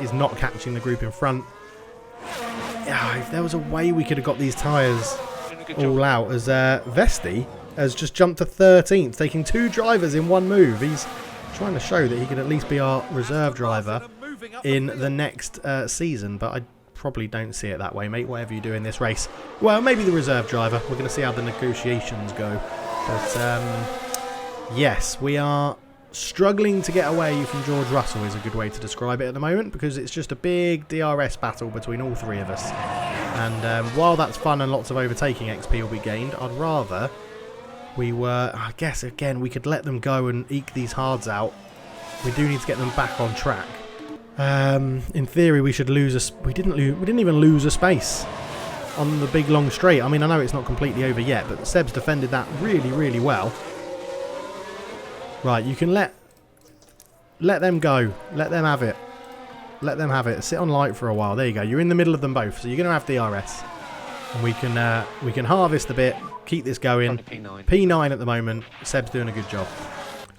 is not catching the group in front. Yeah, if there was a way we could have got these tyres all out, as Vesti has just jumped to 13th, taking 2 drivers in one move. He's trying to show that he could at least be our reserve driver in the next season, but I probably don't see it that way, mate. Whatever you do in this race, well, maybe the reserve driver. We're going to see how the negotiations go. But yes, we are struggling to get away from George Russell is a good way to describe it at the moment, because it's just a big DRS battle between all 3 of us. And while that's fun and lots of overtaking XP will be gained, I'd rather we were, I guess, again, we could let them go and eke these hards out. We do need to get them back on track. In theory, we should lose we didn't even lose a space on the big long straight. I mean, I know it's not completely over yet, but Seb's defended that really, really well. Right, you can let them go. Let them have it. Let them have it. Sit on light for a while. There you go. You're in the middle of them both, so you're going to have DRS. And we can harvest a bit, keep this going. P9 at the moment. Seb's doing a good job.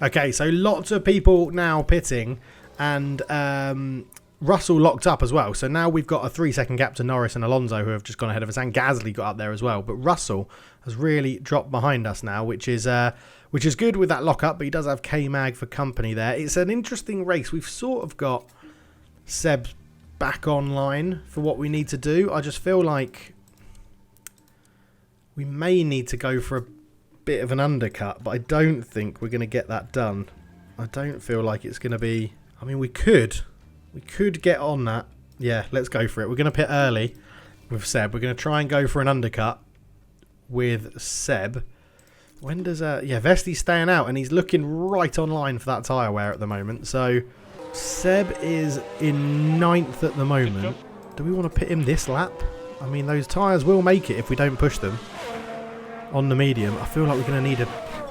Okay, so lots of people now pitting, and Russell locked up as well. So now we've got a 3-second gap to Norris and Alonso, who have just gone ahead of us, and Gasly got up there as well. But Russell has really dropped behind us now, which is good with that lockup. But he does have K-Mag for company there. It's an interesting race. We've sort of got Seb back online for what we need to do. I just feel like we may need to go for a bit of an undercut, but I don't think we're going to get that done. I don't feel like it's going to be I mean, we could get on that. Yeah, let's go for it. We're going to pit early with Seb. We're going to try and go for an undercut with Seb. When does yeah, Vesti's staying out and he's looking right on line for that tyre wear at the moment. So Seb is in 9th at the moment. Do we want to pit him this lap? I mean, those tyres will make it if we don't push them on the medium. I feel like we're going to need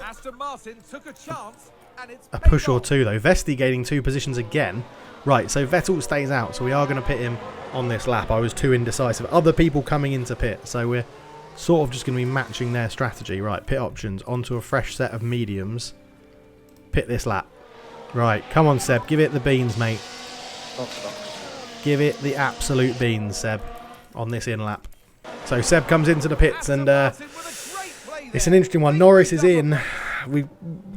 Aston Martin took a chance and it's a push or two though. Vesti gaining 2 positions again. Right, so Vettel stays out, so we are going to pit him on this lap. I was too indecisive. Other people coming into pit, so we're sort of just going to be matching their strategy. Right, pit options, onto a fresh set of mediums. Pit this lap. Right, come on Seb, give it the beans, mate. Give it the absolute beans, Seb, on this in lap. So Seb comes into the pits and it's an interesting one. Norris is in.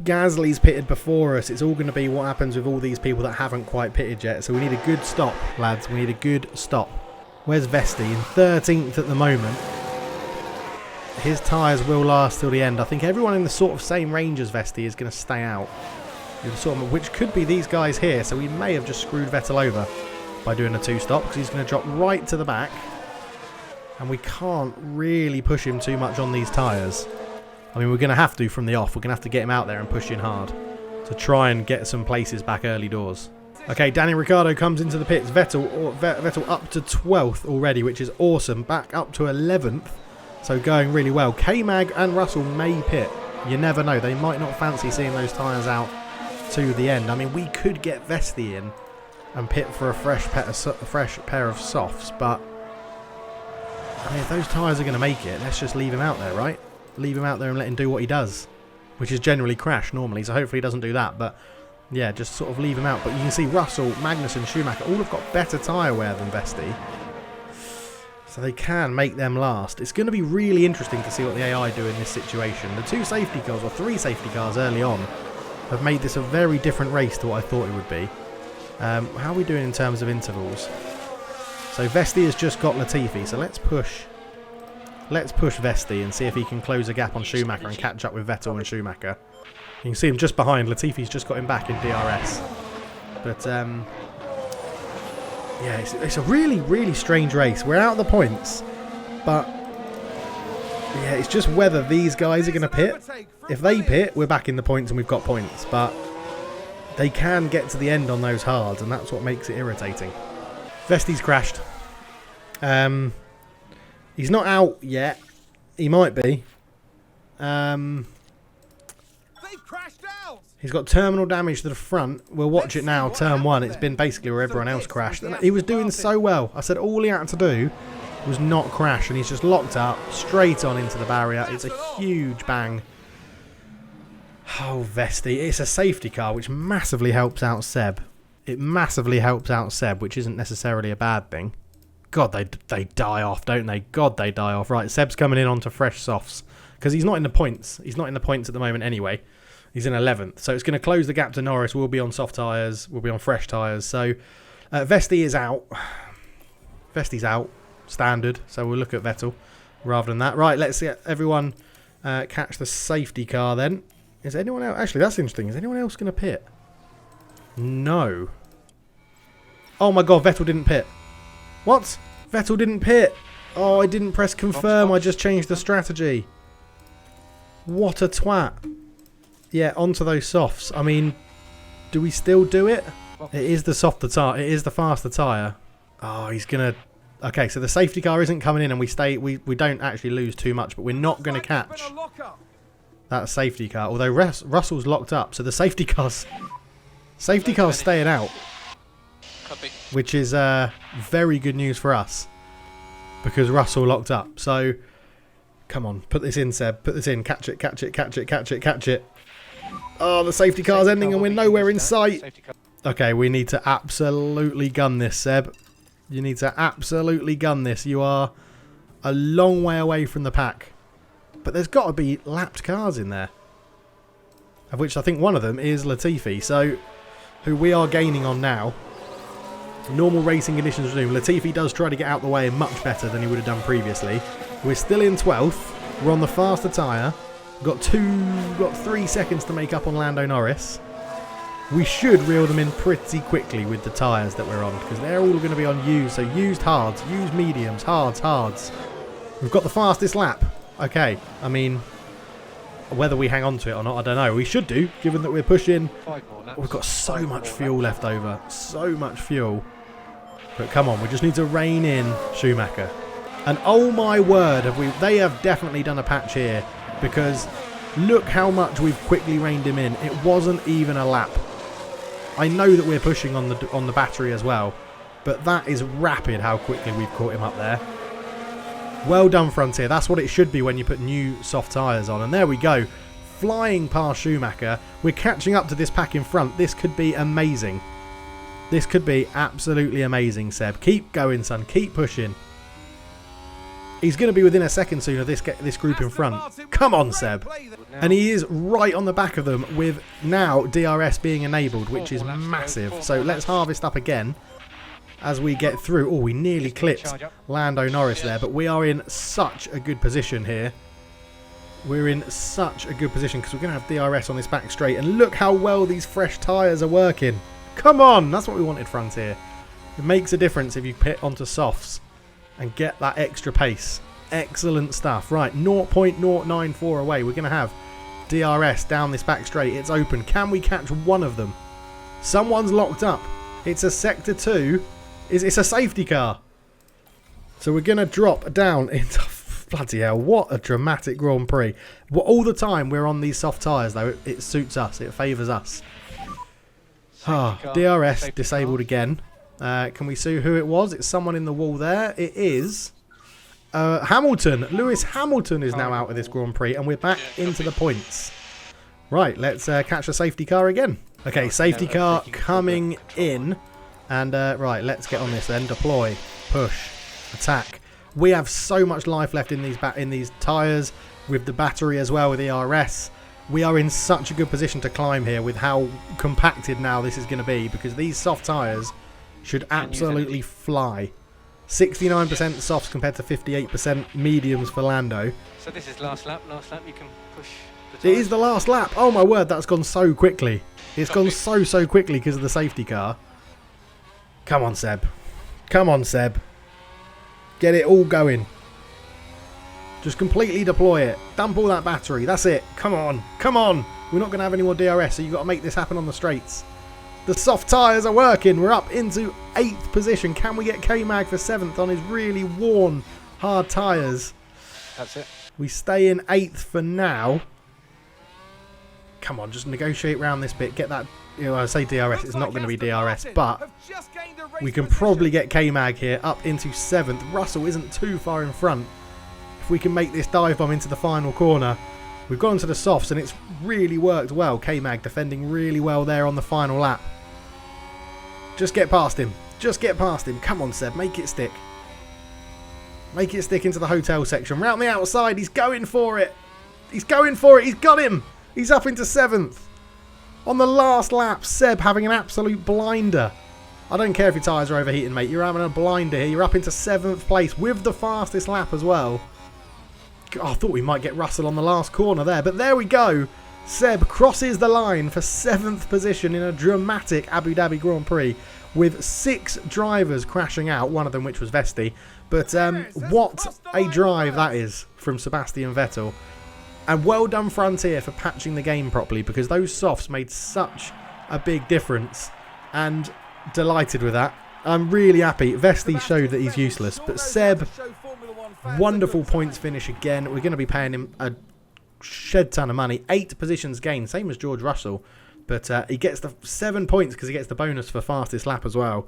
Gasly's pitted before us. It's all going to be what happens with all these people that haven't quite pitted yet. So we need a good stop, lads. We need a good stop. Where's Vesti? In 13th at the moment. His tyres will last till the end. I think everyone in the sort of same range as Vesti is going to stay out. Which could be these guys here. So we may have just screwed Vettel over by doing a 2-stop. Because he's going to drop right to the back. And we can't really push him too much on these tyres. I mean, we're going to have to from the off. We're going to have to get him out there and push in hard to try and get some places back early doors. Okay, Danny Ricciardo comes into the pits. Vettel up to 12th already, which is awesome. Back up to 11th. So going really well. K-Mag and Russell may pit. You never know. They might not fancy seeing those tyres out to the end. I mean, we could get Vesti in and pit for a fresh pair of softs. But, I mean, if those tyres are going to make it, let's just leave him out there, right? Leave him out there and let him do what he does, which is generally crash normally, so hopefully he doesn't do that. But yeah, just sort of leave him out. But you can see Russell, Magnussen, Schumacher all have got better tyre wear than Vesti, so they can make them last. It's going to be really interesting to see what the AI do in this situation. The 2 safety cars, or 3 safety cars early on, have made this a very different race to what I thought it would be. How are we doing in terms of intervals? So Vesti has just got Latifi, so let's push Vesti and see if he can close a gap on Schumacher and catch up with Vettel and Schumacher. You can see him just behind. Latifi's just got him back in DRS. But, yeah, it's a really, really strange race. We're out of the points. But, yeah, it's just whether these guys are going to pit. If they pit, we're back in the points and we've got points. But they can get to the end on those hards, and that's what makes it irritating. Vesti's crashed. He's not out yet. He might be. He's got terminal damage to the front. We'll watch it now. Turn 1. It's been basically where everyone else crashed. He was doing so well. I said all he had to do was not crash. And he's just locked up. Straight on into the barrier. It's a huge bang. Oh, Vesti. It's a safety car, which massively helps out Seb. It massively helps out Seb, which isn't necessarily a bad thing. God, they die off, don't they? God, they die off. Right, Seb's coming in onto fresh softs. Because he's not in the points. He's not in the points at the moment anyway. He's in 11th. So it's going to close the gap to Norris. We'll be on soft tyres. We'll be on fresh tyres. So Vesti is out. Vesti's out. Standard. So we'll look at Vettel rather than that. Right, let's get everyone catch the safety car then. Is anyone else... Actually, that's interesting. Is anyone else going to pit? No. Oh my God, Vettel didn't pit. What? Vettel didn't pit. Oh, I didn't press confirm. I just changed the strategy. What a twat. Yeah, onto those softs. I mean, do we still do it? It is the softer tyre. It is the faster tyre. Oh, he's going to... Okay, so the safety car isn't coming in and we stay... We don't actually lose too much, but we're not going to catch that safety car. Although Russell's locked up, so the safety car's staying out. Which is very good news for us. Because Russell locked up. So, come on. Put this in, Seb. Put this in. Catch it, catch it, catch it, catch it, catch it. Oh, the safety car's ending and we're nowhere in sight. Okay, we need to absolutely gun this, Seb. You need to absolutely gun this. You are a long way away from the pack. But there's got to be lapped cars in there. Of which I think one of them is Latifi. So, who we are gaining on now. Normal racing conditions resume. Latifi does try to get out the way much better than he would have done previously. We're still in 12th. We're on the faster tyre. Got 3 seconds to make up on Lando Norris. we should reel them in pretty quickly with the tyres that we're on, because they're all going to be on used. So used hards, used mediums, hards. We've got the fastest lap. Okay, I mean, whether we hang on to it or not, I don't know. We should do, given that we're pushing. 5 more laps. We've got so much fuel left over. So much fuel. But come on, we just need to rein in Schumacher. And oh my word, they have definitely done a patch here, because look how much we've quickly reined him in. It wasn't even a lap. I know that we're pushing on the battery as well, but that is rapid how quickly we've caught him up there. Well done, Frontier. That's what it should be when you put new soft tyres on. And there we go. Flying past Schumacher. We're catching up to this pack in front. This could be amazing. This could be absolutely amazing, Seb. Keep going, son. Keep pushing. He's going to be within a second soon of this group in front. Come on, Seb. And he is right on the back of them with now DRS being enabled, which is massive. So let's harvest up again as we get through. Oh, we nearly clipped Lando Norris there, but we are in such a good position here. We're in such a good position because we're going to have DRS on this back straight. And look how well these fresh tyres are working. Come on, that's what we wanted, Frontier. It makes a difference if you pit onto softs and get that extra pace. Excellent stuff. Right, 0.094 away. We're going to have DRS down this back straight. It's open. Can we catch one of them? Someone's locked up. It's a sector 2. It's a safety car. So we're going to drop down into... Bloody hell, what a dramatic Grand Prix. Well, all the time we're on these soft tyres, though. It suits us. It favours us. DRS disabled again. Can we see who it was? It's someone in the wall there. It is Hamilton. Lewis Hamilton is now out of this Grand Prix, and we're back into the points. Right, let's catch a safety car again. Okay, safety car coming in. And right, let's get on this then. Deploy, push, attack. We have so much life left in these tyres, with the battery as well, with ERS. We are in such a good position to climb here with how compacted now this is going to be, because these soft tyres should absolutely fly. 69% softs compared to 58% mediums for Lando. So this is last lap. Last lap, you can push the It tyres. is the last lap. Oh my word, that's gone so quickly. It's gone so quickly because of the safety car. Come on, Seb. Come on, Seb. Get it all going. Just completely deploy it. Dump all that battery. That's it. Come on. Come on. We're not going to have any more DRS, so you've got to make this happen on the straights. The soft tyres are working. We're up into 8th position. Can we get K-Mag for 7th on his really worn, hard tyres? That's it. We stay in 8th for now. Come on, just negotiate around this bit. Get that... You know, I say DRS, it's not going to be DRS, but we can probably get K-Mag here up into 7th. Russell isn't too far in front. If we can make this dive bomb into the final corner. We've gone to the softs and it's really worked well. K-Mag defending really well there on the final lap. Just get past him. Just get past him. Come on, Seb. Make it stick. Make it stick into the hotel section. Round the outside. He's going for it. He's going for it. He's got him. He's up into 7th. On the last lap, Seb having an absolute blinder. I don't care if your tyres are overheating, mate. You're having a blinder here. You're up into 7th place with the fastest lap as well. God, I thought we might get Russell on the last corner there, but there we go. Seb crosses the line for 7th position in a dramatic Abu Dhabi Grand Prix with 6 drivers crashing out, one of them which was Vesti. But what a drive that is from Sebastian Vettel. And well done, Frontier, for patching the game properly, because those softs made such a big difference. And delighted with that. I'm really happy. Vesti showed that he's useless, but Seb, wonderful points finish again. We're going to be paying him a shed ton of money. 8 positions gained, same as George Russell. But he gets the 7 points because he gets the bonus for fastest lap as well.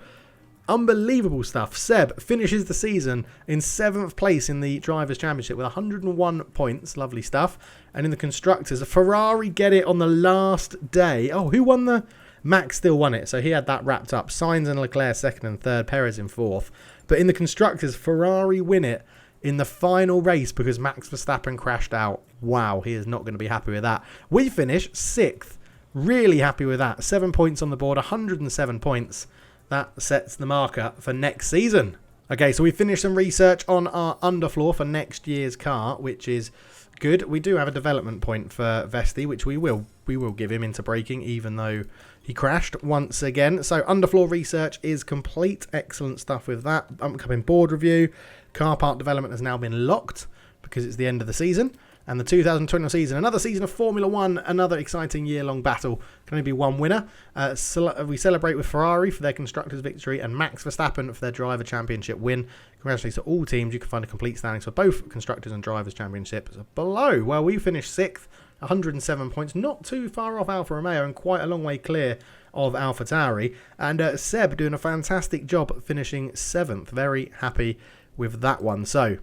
Unbelievable stuff. Seb finishes the season in 7th place in the Drivers' Championship with 101 points. Lovely stuff. And in the Constructors, Ferrari get it on the last day. Oh, who won the... Max still won it, so he had that wrapped up. Sainz and Leclerc 2nd and 3rd, Perez in 4th. But in the Constructors, Ferrari win it in the final race because Max Verstappen crashed out. Wow, he is not going to be happy with that. We finish 6th. Really happy with that. 7 points on the board, 107 points. That sets the marker for next season. Okay, so we finished some research on our underfloor for next year's car, which is good. We do have a development point for Vesti, which we will give him into braking, even though He crashed once again. So underfloor research is complete. Excellent stuff with that. Upcoming board review. Car park development has now been locked because it's the end of the season. And the 2020 season, another season of Formula One, another exciting year-long battle. Can only be one winner. We celebrate with Ferrari for their constructors' victory and Max Verstappen for their driver championship win. Congratulations to all teams. You can find a complete standings for both constructors and drivers' championships below. Well, we finished 6th, 107 points, not too far off Alfa Romeo and quite a long way clear of AlphaTauri. And Seb doing a fantastic job finishing 7th. Very happy with that one. So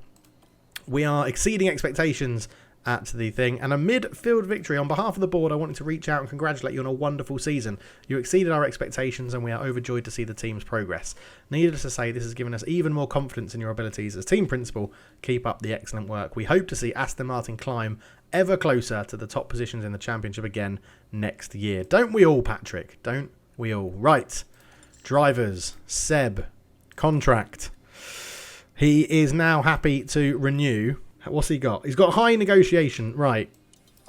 we are exceeding expectations at the thing, and a midfield victory. On behalf of the board, I wanted to reach out and congratulate you on a wonderful season. You exceeded our expectations and we are overjoyed to see the team's progress. Needless to say, this has given us even more confidence in your abilities as team principal. Keep up the excellent work. We hope to see Aston Martin climb ever closer to the top positions in the championship again next year. Don't we all, Patrick? Don't we all? Right, drivers, Seb, contract. He is now happy to renew. What's he got? He's got high negotiation. Right.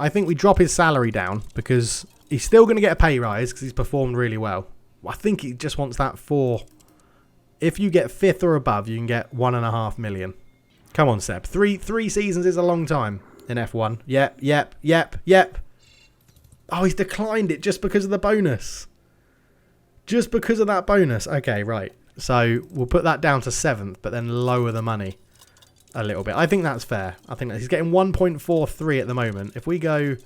I think we drop his salary down because he's still going to get a pay rise because he's performed really well. I think he just wants that for... If you get 5th or above, you can get 1.5 million. Come on, Seb. Three seasons is a long time in F1. Yep. Oh, he's declined it just because of the bonus. Just because of that bonus. Okay, right. So we'll put that down to 7th, but then lower the money a little bit. I think that's fair. I think that he's getting 1.43 at the moment. If we go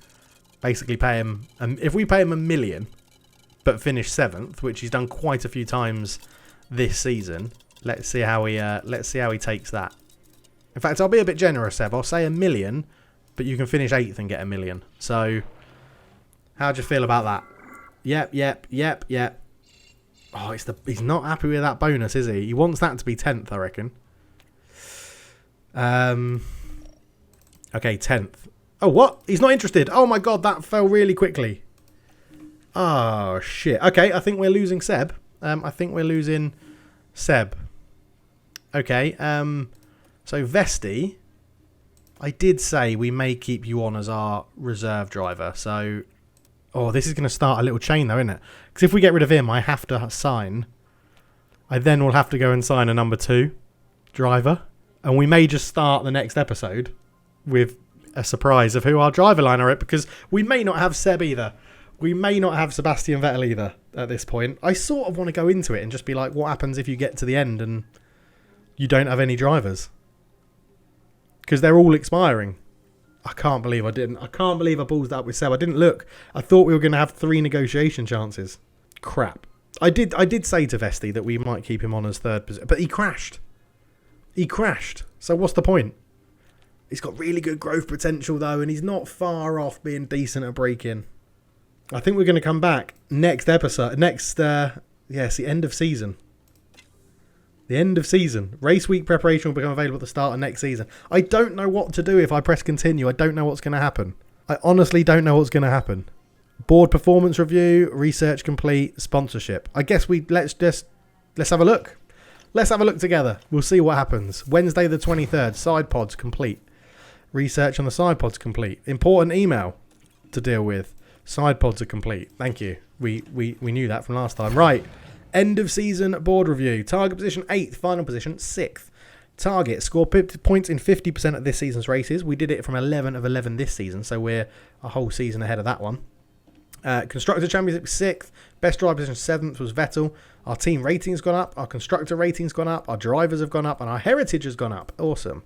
basically pay him, if we pay him $1 million, but finish 7th, which he's done quite a few times this season, let's see how he takes that. In fact, I'll be a bit generous, Seb. I'll say $1 million, but you can finish 8th and get $1 million. So, how do you feel about that? Yep. Oh, he's not happy with that bonus, is he? He wants that to be 10th, I reckon. Okay, 10th. Oh, what? He's not interested. Oh my god, that fell really quickly. Oh, shit. Okay, I think we're losing Seb. Okay, so Vesti, I did say we may keep you on as our reserve driver, so... Oh, this is going to start a little chain though, isn't it? Because if we get rid of him, I have to sign. I then will have to go and sign a number 2 driver. And we may just start the next episode with a surprise of who our driver line are at, because we may not have Seb either. We may not have Sebastian Vettel either at this point. I sort of want to go into it and just be like, what happens if you get to the end and you don't have any drivers? Because they're all expiring. I can't believe I didn't. I can't believe I paused that with Seb. I didn't look. I thought we were going to have 3 negotiation chances. Crap. I did say to Vesti that we might keep him on as 3rd position, but he crashed. So what's the point? He's got really good growth potential though, and he's not far off being decent at braking. I think we're going to come back next episode. It's the end of season. The end of season. Race week preparation will become available at the start of next season. I don't know what to do if I press continue. I don't know what's going to happen. I honestly don't know what's going to happen. Board performance review, research complete, sponsorship. I guess let's have a look. Let's have a look together. We'll see what happens. Wednesday the 23rd. Side pods complete. Research on the side pods complete. Important email to deal with. Side pods are complete. Thank you. We knew that from last time. Right. End of season board review. Target position 8th. Final position 6th. Target. Score points in 50% of this season's races. We did it from 11 of 11 this season. So we're a whole season ahead of that one. Constructor Championship 6th. Best driver position 7th was Vettel. Our team rating's gone up. Our constructor rating's gone up. Our drivers have gone up. And our heritage has gone up. Awesome.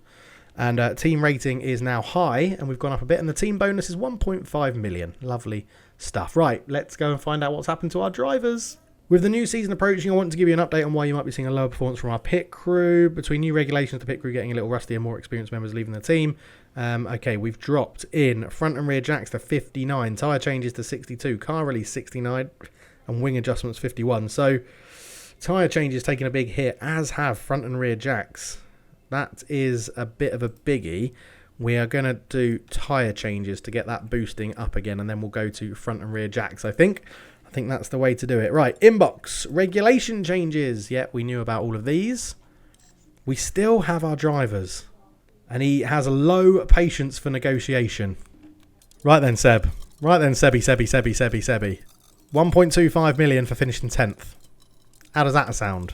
And team rating is now high. And we've gone up a bit. And the team bonus is 1.5 million. Lovely stuff. Right. Let's go and find out what's happened to our drivers. With the new season approaching, I want to give you an update on why you might be seeing a lower performance from our pit crew. Between new regulations, the pit crew getting a little rusty and more experienced members leaving the team. Okay, we've dropped in front and rear jacks to 59, tyre changes to 62, car release 69, and wing adjustments 51. So, tyre changes taking a big hit, as have front and rear jacks. That is a bit of a biggie. We are going to do tyre changes to get that boosting up again, and then we'll go to front and rear jacks, I think. I think that's the way to do it. Right, inbox, regulation changes. Yeah, we knew about all of these. We still have our drivers. And he has a low patience for negotiation. Right then, Seb. Right then, Sebi. 1.25 million for finishing 10th. How does that sound?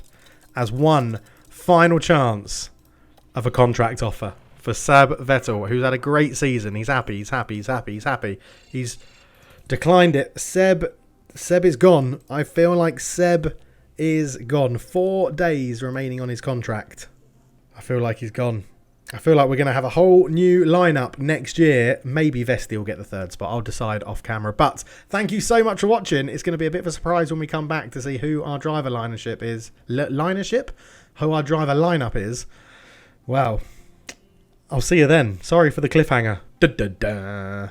As one final chance of a contract offer for Seb Vettel, who's had a great season. He's happy, he's happy, he's happy, he's happy. He's declined it. Seb is gone. I feel like Seb is gone. 4 days remaining on his contract. I feel like he's gone. I feel like we're going to have a whole new lineup next year. Maybe Vesti will get the 3rd spot. I'll decide off camera. But thank you so much for watching. It's going to be a bit of a surprise when we come back to see who our driver linership is. Who our driver lineup is. Well, I'll see you then. Sorry for the cliffhanger. Da-da-da.